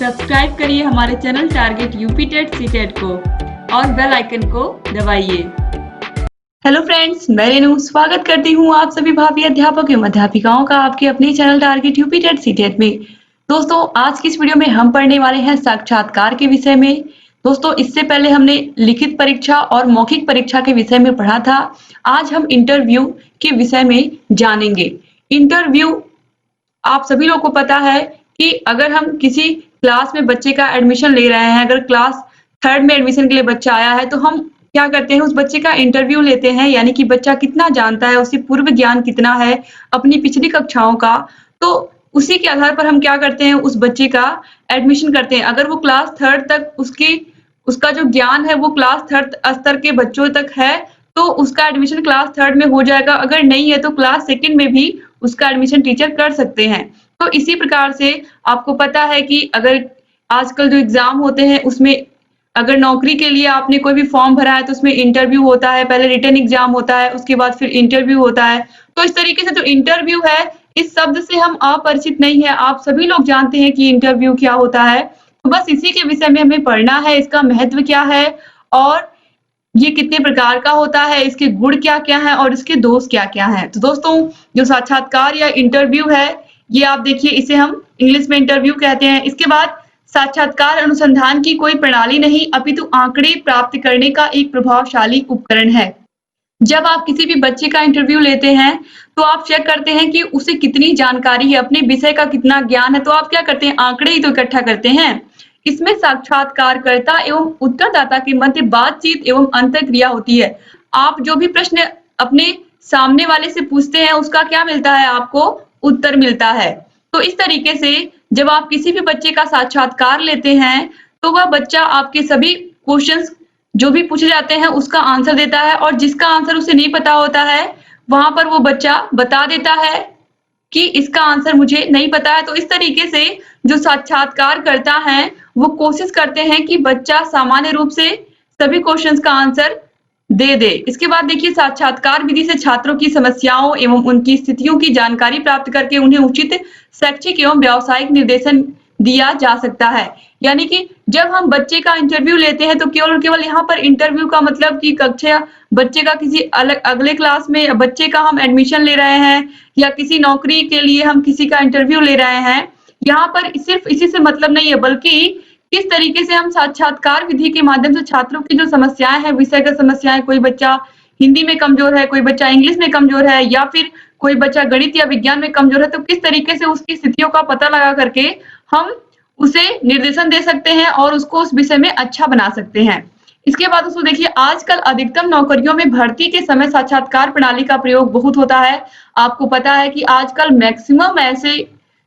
Subscribe करिए हमारे channel target UP TET CTET को और बेल आइकन को दबाइए। हेलो फ्रेंड्स, मैं रेनू स्वागत करती हूँ आप सभी भावी अध्यापक एवं अध्यापिकाओं का आपके अपने channel target UP TET CTET में। दोस्तों, आज की इस वीडियो में हम पढ़ने वाले हैं साक्षात्कार के विषय में। दोस्तों, इससे पहले हमने लिखित परीक्षा और मौखिक परीक्षा के विषय में पढ़ा था। आज हम इंटरव्यू के विषय में जानेंगे। इंटरव्यू आप सभी लोगों को पता है कि अगर हम किसी क्लास में बच्चे का एडमिशन ले रहे हैं, अगर क्लास 3rd में एडमिशन के लिए बच्चा आया है, तो हम क्या करते हैं, उस बच्चे का इंटरव्यू लेते हैं, यानी कि बच्चा कितना जानता है, उसकी पूर्व ज्ञान कितना है अपनी पिछली कक्षाओं का। तो उसी के आधार पर हम क्या करते हैं, उस बच्चे का एडमिशन करते हैं। अगर वो क्लास 3rd तक उसका जो ज्ञान है वो क्लास 3rd स्तर के बच्चों तक है, तो उसका एडमिशन क्लास 3rd में हो जाएगा। अगर नहीं है तो क्लास 2nd में भी उसका एडमिशन टीचर कर सकते हैं। तो इसी प्रकार से आपको पता है कि अगर आजकल जो एग्जाम होते हैं उसमें अगर नौकरी के लिए आपने कोई भी फॉर्म भरा है तो उसमें इंटरव्यू होता है, पहले रिटन एग्जाम होता है, उसके बाद फिर इंटरव्यू होता है। तो इस तरीके से जो इंटरव्यू है, इस शब्द से हम अपरिचित नहीं है, आप सभी लोग जानते हैं कि इंटरव्यू क्या होता है। तो बस इसी के विषय में हमें पढ़ना है, इसका महत्व क्या है और ये कितने प्रकार का होता है, इसके गुण क्या-क्या हैं और इसके दोष क्या-क्या हैं। तो दोस्तों, जो साक्षात्कार या इंटरव्यू है, ये आप देखिए, इसे हम इंग्लिश में इंटरव्यू कहते हैं। इसके बाद साक्षात्कार अनुसंधान की कोई प्रणाली नहीं, अपितु आंकड़े प्राप्त करने का एक प्रभावशाली उपकरण है। जब आप किसी भी बच्चे का इंटरव्यू लेते हैं, तो आप चेक करते हैं कि उसे कितनी जानकारी है, अपने विषय का कितना ज्ञान है, तो आप क्या करते हैं, आंकड़े ही तो इकट्ठा करते हैं। इसमें साक्षात्कारकर्ता एवं उत्तरदाता के मध्य बातचीत एवं अंतर्क्रिया होती है। आप जो भी प्रश्न अपने सामने वाले से पूछते हैं, उसका क्या मिलता है, आपको उत्तर मिलता है। तो इस तरीके से जब आप किसी भी बच्चे का साक्षात्कार लेते हैं, तो वह बच्चा आपके सभी क्वेश्चंस जो भी पूछे जाते हैं उसका आंसर देता है, और जिसका आंसर उसे नहीं पता होता है, वहां पर वो बच्चा बता देता है कि इसका आंसर मुझे नहीं पता है। तो इस तरीके से जो साक्षात्कार करता है, वो कोशिश करते हैं कि बच्चा सामान्य रूप से सभी क्वेश्चंस का आंसर दे दे। इसके बाद देखिए, साक्षात्कार विधि से छात्रों की समस्याओं एवं उनकी स्थितियों की जानकारी प्राप्त करके उन्हें उचित शैक्षिक एवं व्यावसायिक निर्देशन दिया जा सकता है। यानी कि जब हम बच्चे का इंटरव्यू लेते हैं, तो केवल यहाँ पर इंटरव्यू का मतलब कि कक्षा बच्चे का किसी अगले क्लास में बच्चे का हम एडमिशन ले रहे हैं, या किसी नौकरी के लिए हम किसी का इंटरव्यू ले रहे हैं, यहाँ पर सिर्फ इसी से मतलब नहीं है, बल्कि किस तरीके से हम साक्षात्कार विधि के माध्यम से छात्रों की जो समस्याएं हैं, विषयगत समस्याएं, कोई बच्चा हिंदी में कमजोर है, कोई बच्चा इंग्लिश में कमजोर है, या फिर कोई बच्चा गणित या विज्ञान में कमजोर है, तो किस तरीके से उसकी स्थितियों का पता लगा करके हम उसे निर्देशन दे सकते हैं और उसको उस विषय में अच्छा बना सकते हैं। इसके बाद उसको देखिए, आजकल अधिकतम नौकरियों में भर्ती के समय साक्षात्कार प्रणाली का प्रयोग बहुत होता है। आपको पता है कि आजकल मैक्सिमम ऐसे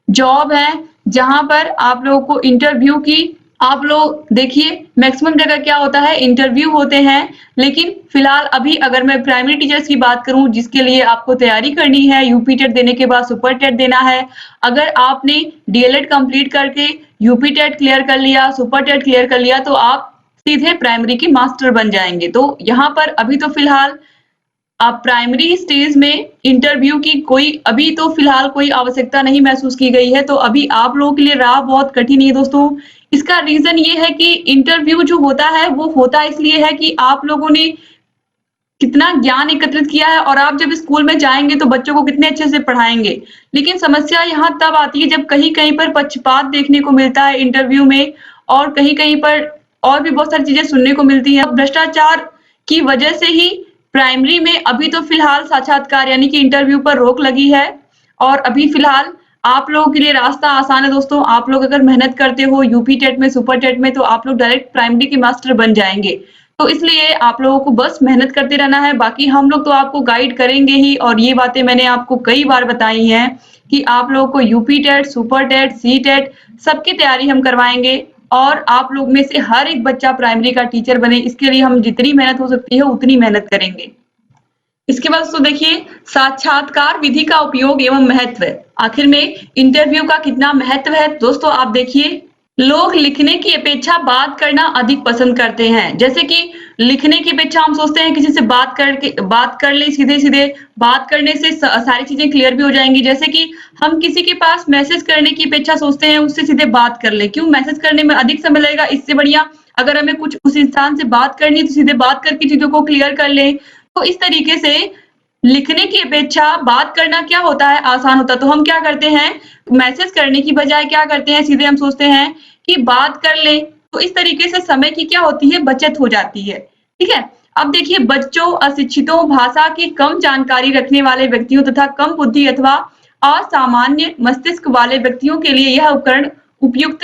जॉब है जहां पर आप लोगों को इंटरव्यू की, आप लोग देखिए मैक्सिमम जगह क्या होता है, इंटरव्यू होते हैं। लेकिन फिलहाल अभी अगर मैं प्राइमरी टीचर्स की बात करूं, जिसके लिए आपको तैयारी करनी है, यूपी टेट देने के बाद सुपर टेट देना है, अगर आपने डीएलएड कंप्लीट करके यूपी टेट क्लियर कर लिया, सुपर टेट क्लियर कर लिया, तो आप सीधे प्राइमरी के मास्टर बन जाएंगे। तो यहाँ पर अभी तो फिलहाल आप प्राइमरी स्टेज में इंटरव्यू की अभी तो फिलहाल कोई आवश्यकता नहीं महसूस की गई है, तो अभी आप लोगों के लिए राह बहुत कठिन है दोस्तों। इसका रीजन ये है कि इंटरव्यू जो होता है वो होता इसलिए है कि आप लोगों ने कितना ज्ञान एकत्रित किया है, और आप जब स्कूल में जाएंगे तो बच्चों को कितने अच्छे से पढ़ाएंगे। लेकिन समस्या यहाँ तब आती है जब कहीं कहीं पर पक्षपात देखने को मिलता है इंटरव्यू में, और कहीं कहीं पर और भी बहुत सारी चीजें सुनने को मिलती है। भ्रष्टाचार की वजह से ही प्राइमरी में अभी तो फिलहाल साक्षात्कार यानी कि इंटरव्यू पर रोक लगी है, और अभी फिलहाल आप लोगों के लिए रास्ता आसान है दोस्तों। आप लोग अगर मेहनत करते हो यूपी टेट में, सुपर टेट में, तो आप लोग डायरेक्ट प्राइमरी के मास्टर बन जाएंगे। तो इसलिए आप लोगों को बस मेहनत करते रहना है, बाकी हम लोग तो आपको गाइड करेंगे ही। और ये बातें मैंने आपको कई बार बताई हैं कि आप लोगों को UP TET, super TET, C TET सबकी तैयारी हम करवाएंगे, और आप लोग में से हर एक बच्चा प्राइमरी का टीचर बने, इसके लिए हम जितनी मेहनत हो सकती है उतनी मेहनत करेंगे। इसके बाद दोस्तों देखिए, साक्षात्कार विधि का उपयोग एवं महत्व। आखिर में इंटरव्यू का कितना महत्व है दोस्तों, आप देखिए, लोग लिखने की अपेक्षा बात करना अधिक पसंद करते हैं। जैसे कि लिखने की अपेक्षा हम सोचते हैं किसी से बात कर ले सीधे-सीधे, बात करने से सारी चीज़ें क्लियर भी हो जाएँगी। जैसे कि हम किसी के पास मैसेज करने की अपेक्षा सोचते हैं उससे सीधे बात कर लें। क्यों? मैसेज करने में अधिक समय लगेगा, इससे बढ़िया अगर हमें कुछ उस इंसान से बात करनी है तो सीधे बात करके चीज़ों को क्लियर कर लें। तो इस तरीके से लिखने की अपेक्षा बात करना क्या होता है, आसान होता है। तो हम क्या करते हैं, मैसेज करने की बजाय क्या करते हैं, सीधे हम सोचते हैं कि बात कर लें। तो इस तरीके से समय की क्या होती है, बचत हो जाती है। ठीक है? अब देखिए बच्चों, अशिक्षितों, भाषा की कम जानकारी रखने वाले व्यक्तियों तथा कम बुद्धि अथवा असामान्य मस्तिष्क वाले व्यक्तियों के लिए यह उपकरण उपयुक्त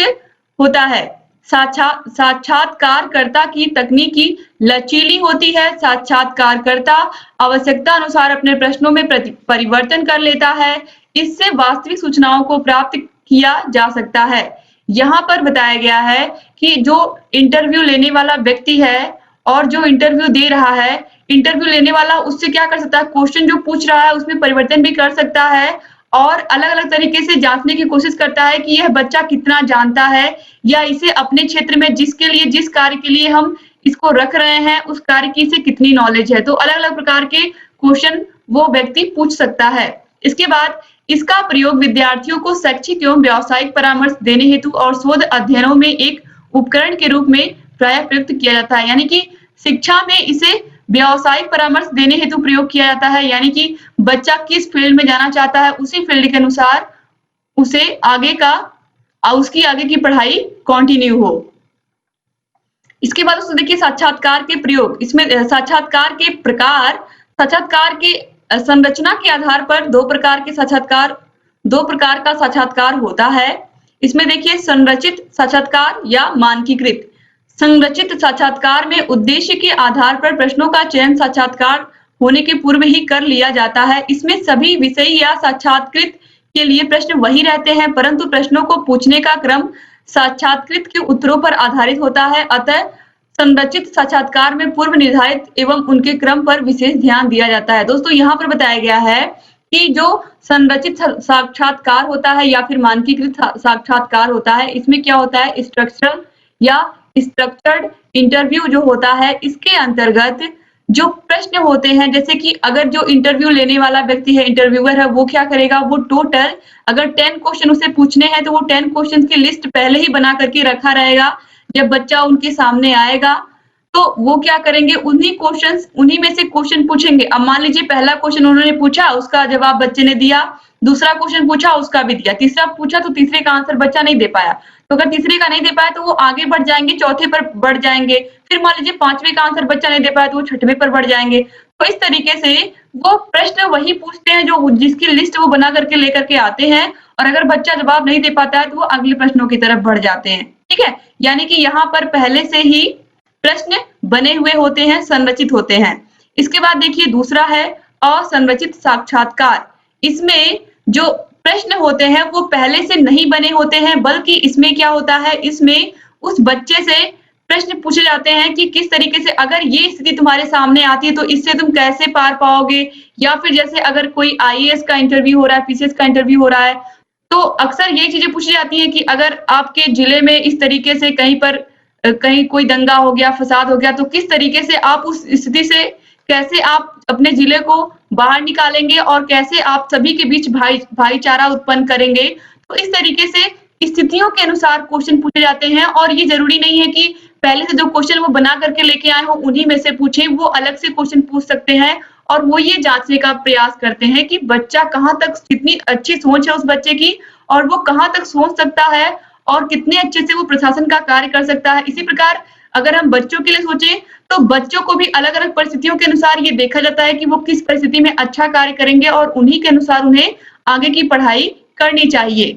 होता है। साक्षात्कारकर्ता की तकनीकी लचीली होती है। साक्षात्कारकर्ता आवश्यकता अनुसार अपने प्रश्नों में परिवर्तन कर लेता है। इससे वास्तविक सूचनाओं को प्राप्त किया जा सकता है। यहाँ पर बताया गया है कि जो इंटरव्यू लेने वाला व्यक्ति है और जो इंटरव्यू दे रहा है, इंटरव्यू लेने वाला उससे क्या कर सकता है, क्वेश्चन जो पूछ रहा है उसमें परिवर्तन भी कर सकता है और अलग-अलग तरीके से जाँचने की कोशिश करता है कि यह बच्चा कितना जानता है या इसे अपने क्षेत्र में जिस कार्य के लिए हम इसको रख रहे हैं, उस कार्य की इसे कितनी नॉलेज है। तो अलग-अलग प्रकार के क्वेश्चन वो व्यक्ति पूछ सकता है। इसके बाद इसका प्रयोग विद्यार्थियों को शैक्षिक एवं व्यावसायिक परामर्श देने हेतु और शोध अध्ययनों में एक उपकरण के रूप में प्रायः प्रयुक्त किया जाता है। यानी कि शिक्षा में इसे व्यावसायिक परामर्श देने हेतु प्रयोग किया जाता है। यानी कि बच्चा किस फील्ड में जाना चाहता है, उसी फील्ड के अनुसार उसे उसकी आगे की पढ़ाई कंटिन्यू हो। इसके बाद उसको देखिए साक्षात्कार के प्रयोग। इसमें साक्षात्कार के प्रकार, साक्षात्कार के संरचना के आधार पर दो प्रकार का साक्षात्कार होता है। इसमें देखिए संरचित साक्षात्कार या मानकीकृत। संरचित साक्षात्कार में उद्देश्य के आधार पर प्रश्नों का चयन साक्षात्कार होने के पूर्व ही कर लिया जाता है। इसमें सभी विषय या साक्षात्कृत के लिए प्रश्न वही रहते हैं, परंतु प्रश्नों को पूछने का क्रम साक्षात्कृत के उत्तरों पर आधारित होता है। अतः संरचित साक्षात्कार में पूर्व निर्धारित एवं उनके क्रम पर विशेष ध्यान दिया जाता है। दोस्तों यहाँ पर बताया गया है कि जो संरचित साक्षात्कार होता है या फिर मानकीकृत साक्षात्कार होता है, इसमें क्या होता है, स्ट्रक्चरल या स्ट्रक्चर्ड इंटरव्यू जो होता है, इसके अंतर्गत जो प्रश्न होते हैं, जैसे कि अगर जो इंटरव्यू लेने वाला व्यक्ति है, इंटरव्यूअर है, वो क्या करेगा, वो टोटल अगर 10 क्वेश्चन उसे पूछने हैं तो वो 10 क्वेश्चन की लिस्ट पहले ही बना करके रखा रहेगा। जब बच्चा उनके सामने आएगा तो वो क्या करेंगे, उन्हीं में से क्वेश्चन पूछेंगे। अब मान लीजिए पहला क्वेश्चन उन्होंने पूछा, उसका जवाब बच्चे ने दिया, दूसरा क्वेश्चन पूछा, उसका भी दिया, तीसरा पूछा तो तीसरे का आंसर बच्चा नहीं दे पाया। तो अगर तीसरे का नहीं दे पाया तो वो आगे बढ़ जाएंगे, चौथे पर बढ़ जाएंगे। फिर मान लीजिए पांचवें का आंसर बच्चा नहीं दे पाया तो वो छठवें पर बढ़ जाएंगे। तो इस तरीके से वो प्रश्न वही पूछते हैं जो जिसकी लिस्ट वो बना करके लेकर के आते हैं, और अगर बच्चा जवाब नहीं दे पाता है तो वो अगले प्रश्नों की तरफ बढ़ जाते हैं। ठीक है, यानी कि यहाँ पर पहले से ही प्रश्न बने हुए होते हैं, संरचित होते हैं। इसके बाद देखिए दूसरा है असंरचित साक्षात्कार। इसमें जो प्रश्न होते हैं वो पहले से नहीं बने होते हैं, बल्कि इसमें क्या होता है, इसमें उस बच्चे से प्रश्न पूछे जाते हैं कि किस तरीके से अगर ये स्थिति तुम्हारे सामने आती है तो इससे तुम कैसे पार पाओगे। या फिर जैसे अगर कोई आईएएस का इंटरव्यू हो रहा है, पीसीएस का इंटरव्यू हो रहा है, तो अक्सर ये चीजें पूछी जाती हैं कि अगर आपके जिले में इस तरीके से कहीं कोई दंगा हो गया, फसाद हो गया, तो किस तरीके से आप उस स्थिति से कैसे आप अपने जिले को बाहर निकालेंगे और कैसे आप सभी के बीच भाईचारा उत्पन्न करेंगे। तो इस तरीके से स्थितियों के अनुसार क्वेश्चन पूछे जाते हैं, और ये जरूरी नहीं है कि पहले से जो क्वेश्चन वो बना करके लेके आए हो उन्हीं में से पूछें, वो अलग से क्वेश्चन पूछ सकते हैं। और वो ये जांचने का प्रयास करते हैं कि बच्चा कहाँ तक, कितनी अच्छी सोच है उस बच्चे की और वो कहाँ तक सोच सकता है और कितने अच्छे से वो प्रशासन का कार्य कर सकता है। इसी प्रकार अगर हम बच्चों के लिए सोचें तो बच्चों को भी अलग-अलग परिस्थितियों के अनुसार ये देखा जाता है कि वो किस परिस्थिति में अच्छा कार्य करेंगे और उन्हीं के अनुसार उन्हें आगे की पढ़ाई करनी चाहिए।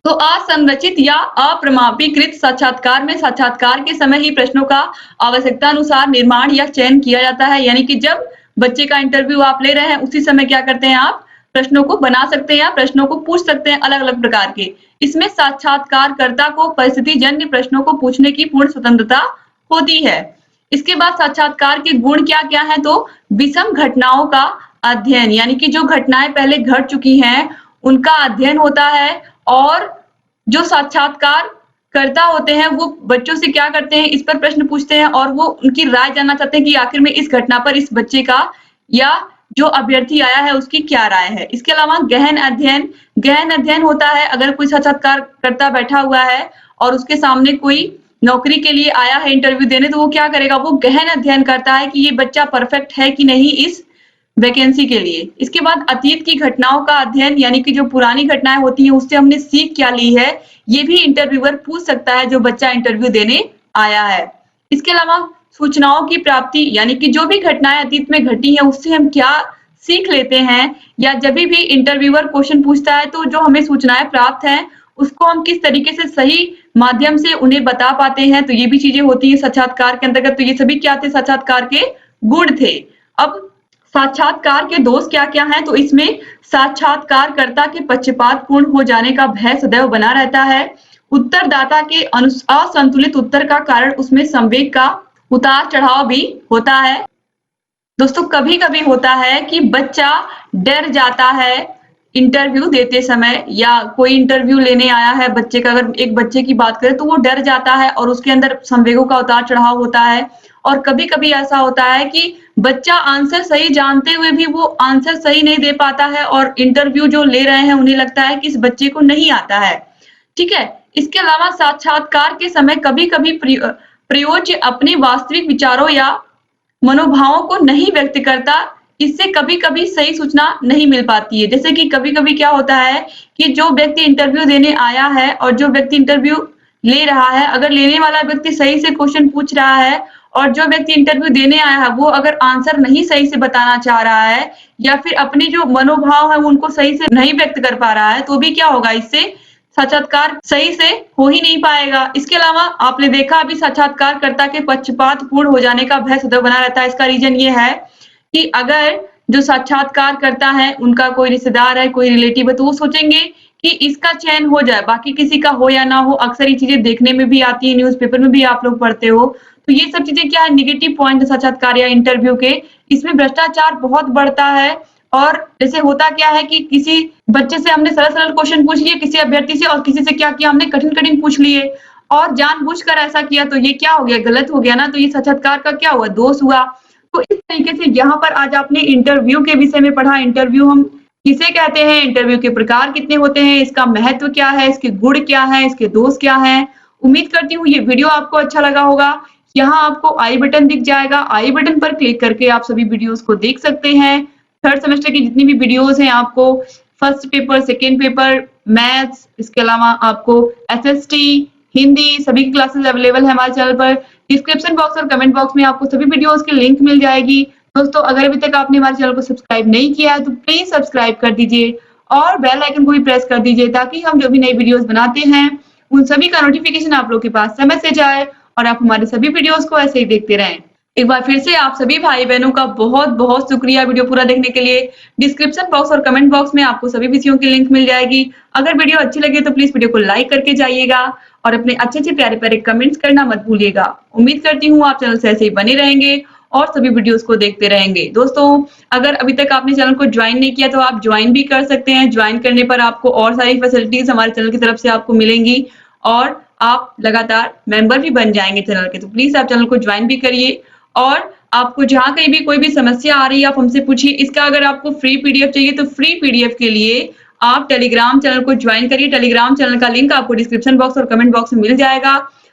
तो असंरचित या अप्रमाणीकृत साक्षात्कार में साक्षात्कार के समय ही प्रश्नों का आवश्यकता अनुसार निर्माण या चयन किया जाता है। यानी कि जब बच्चे का इंटरव्यू आप ले रहे हैं उसी समय क्या करते हैं, आप प्रश्नों को बना सकते हैं या प्रश्नों को पूछ सकते हैं अलग-अलग प्रकार के। इसमें साक्षात्कारकर्ता को परिस्थिति जन्य प्रश्नों को पूछने की पूर्ण स्वतंत्रता होती है। इसके बाद साक्षात्कार के गुण क्या-क्या हैं, तो विषम घटनाओं का अध्ययन, यानी कि जो घटनाएं पहले घट चुकी हैं उनका अध्ययन होता है। और जो साक्षात्कार कर्ता होते हैं वो बच्चों से क्या करते हैं इस पर प्रश्न पूछते हैं और वो उनकी राय जानना चाहते हैं कि आखिर में इस घटना पर इस बच्चे का या जो अभ्यर्थी आया है उसकी क्या राय है। इसके अलावा गहन अध्ययन होता है अगर कोई साक्षात्कारकर्ता बैठा हुआ है और उसके सामने कोई नौकरी के लिए आया है इंटरव्यू देने, तो वो क्या करेगा, वो गहन अध्ययन करता है कि ये बच्चा परफेक्ट है कि नहीं इस वैकेंसी के लिए। इसके बाद अतीत की घटनाओं का अध्ययन, यानी कि जो पुरानी घटनाएं होती हैं उससे हमने सीख क्या ली है, ये भी इंटरव्यूअर पूछ सकता है जो बच्चा इंटरव्यू देने आया है। इसके अलावा सूचनाओं की प्राप्ति, यानी कि जो भी घटनाएं अतीत में घटी हैं उससे हम क्या सीख लेते हैं, या जब भी इंटरव्यूअर क्वेश्चन पूछता है तो जो हमें सूचनाएं प्राप्त हैं उसको हम किस तरीके से सही माध्यम से उन्हें बता पाते हैं, तो ये भी चीजें होती है साक्षात्कार के अंतर्गत। तो ये सभी क्या थे, साक्षात्कार के गुण थे। अब साक्षात्कार के दोष क्या-क्या हैं, तो इसमें साक्षात्कारकर्ता के पक्षपातपूर्ण हो जाने का भय सदैव बना रहता है। उत्तरदाता के असंतुलित उत्तर का कारण उसमें संवेग का उतार-चढ़ाव भी होता है। दोस्तों कभी-कभी होता है कि बच्चा डर जाता है इंटरव्यू देते समय, या कोई इंटरव्यू लेने आया है बच्चे का, अगर एक बच्चे की बात करें तो वो डर जाता है और उसके अंदर संवेगों का उतार-चढ़ाव होता है। और कभी-कभी ऐसा होता है कि बच्चा आंसर सही जानते हुए भी वो आंसर सही नहीं दे पाता है और इंटरव्यू जो ले रहे हैं उन्हें लगता है कि इस बच्चे को नहीं आता है। ठीक है। इसके अलावा साक्षात्कार के समय कभी-कभी प्रयोज्य अपने वास्तविक विचारों या मनोभावों को नहीं व्यक्त करता, इससे कभी-कभी सही सूचना नहीं मिल पाती है। जैसे कि कभी-कभी क्या होता है कि जो व्यक्ति इंटरव्यू देने आया है और जो व्यक्ति इंटरव्यू ले रहा है, अगर लेने वाला व्यक्ति सही से क्वेश्चन पूछ रहा है और जो व्यक्ति इंटरव्यू देने आया है वो अगर आंसर नहीं सही से बताना चाह रहा है या फिर अपने जो मनोभाव है उनको सही से नहीं व्यक्त कर पा रहा है, तो भी क्या होगा, इससे साक्षात्कार सही से हो ही नहीं पाएगा। इसके अलावा आपने देखा अभी साक्षात्कारकर्ता के पक्षपातपूर्ण हो जाने का भय सदैव बना रहता है। इसका रीजन ये है कि अगर जो साक्षात्कार करता है उनका कोई रिश्तेदार है, कोई रिलेटिव है, तो वो सोचेंगे कि इसका चयन हो जाए, बाकी किसी का हो या ना हो। अक्सर ये चीजें देखने में भी आती है, न्यूज़पेपर में भी आप लोग पढ़ते हो। तो ये सब चीजें क्या है, नेगेटिव पॉइंट है साक्षात्कार या इंटरव्यू के। इसमें भ्रष्टाचार बहुत बढ़ता है और जैसे होता क्या है कि किसी बच्चे से हमने सरल-सरल क्वेश्चन पूछ लिए किसी अभ्यर्थी से, और किसी से क्या किया हमने कठिन-कठिन पूछ लिए और जानबूझकर ऐसा किया, तो ये क्या हो गया, गलत हो गया ना। तो ये साक्षात्कार का क्या हुआ, दोष हुआ। तो इस तरीके से यहाँ पर आज आपने इंटरव्यू के विषय में पढ़ा। इंटरव्यू हम किसे कहते हैं, इंटरव्यू के प्रकार कितने होते हैं, इसका महत्व क्या है, इसके गुण क्या है, इसके दोष क्या हैं। उम्मीद करती हूँ ये वीडियो आपको अच्छा लगा होगा। यहाँ आपको आई बटन दिख जाएगा, आई बटन पर क्लिक करके आप सभी वीडियोस को देख सकते हैं। थर्ड सेमेस्टर की जितनी भी वीडियोस हैं, आपको first paper, second paper, maths, इसके अलावा आपको एसएसटी, हिंदी, सभी की क्लासेस अवेलेबल है हमारे चैनल पर। डिस्क्रिप्शन बॉक्स और कमेंट बॉक्स में आपको सभी वीडियोस की लिंक मिल जाएगी। दोस्तों अगर अभी तक आपने हमारे चैनल को सब्सक्राइब नहीं किया है तो प्लीज सब्सक्राइब कर दीजिए और बेल आइकन को भी प्रेस कर दीजिए, ताकि हम जो भी नई वीडियोस बनाते हैं उन सभी का नोटिफिकेशन आप लोग के पास समय से जाए और आप हमारे सभी वीडियोस को ऐसे ही देखते रहें। एक बार फिर से आप सभी भाई बहनों का बहुत बहुत शुक्रिया वीडियो पूरा देखने के लिए। डिस्क्रिप्शन बॉक्स और कमेंट बॉक्स में आपको सभी विषयों की लिंक मिल जाएगी। अगर वीडियो अच्छी लगे तो प्लीज वीडियो को लाइक करके जाइएगा और अपने अच्छे प्यारे प्यारे कमेंट्स करना मत भूलिएगा। उम्मीद करती हूँ आप चैनल से ऐसे ही बने रहेंगे और सभी वीडियोस को देखते रहेंगे। दोस्तों अगर अभी तक आपने चैनल को ज्वाइन नहीं किया तो आप ज्वाइन भी कर सकते हैं। ज्वाइन करने पर आपको और सारी फैसिलिटीज हमारे चैनल की तरफ से आपको मिलेंगी और आप लगातार मेंबर भी बन जाएंगे चैनल के। तो प्लीज आप चैनल को ज्वाइन भी करिए और आपको जहाँ कहीं भी कोई भी समस्या आ रही है आप हमसे पूछिए। इसका अगर आपको फ्री पीडीएफ चाहिए तो फ्री पीडीएफ के लिए आप टेलीग्राम चैनल को ज्वाइन करिए। टेलीग्राम चैनल का लिंक आपको डिस्क्रिप्शन बॉक्स और कमेंट बॉक्स में मिल जाएगा।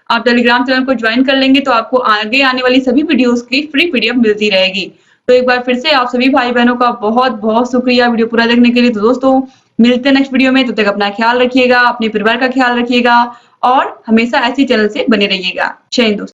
आप टेलीग्राम चैनल को ज्वाइन कर लेंगे तो आपको आगे आने वाली सभी वीडियोस की फ्री पीडीएफ मिलती रहेगी। तो एक बार फिर से आप सभी भाई बहनों का बहुत बहुत शुक्रिया वीडियो पूरा देखने के लिए। तो दोस्तों मिलते हैं नेक्स्ट वीडियो में, तब तक अपना ख्याल रखिएगा, अपने परिवार का ख्याल रखिएगा और हमेशा ऐसी चैनल से बने रहिएगा। जय हिंद दोस्तों।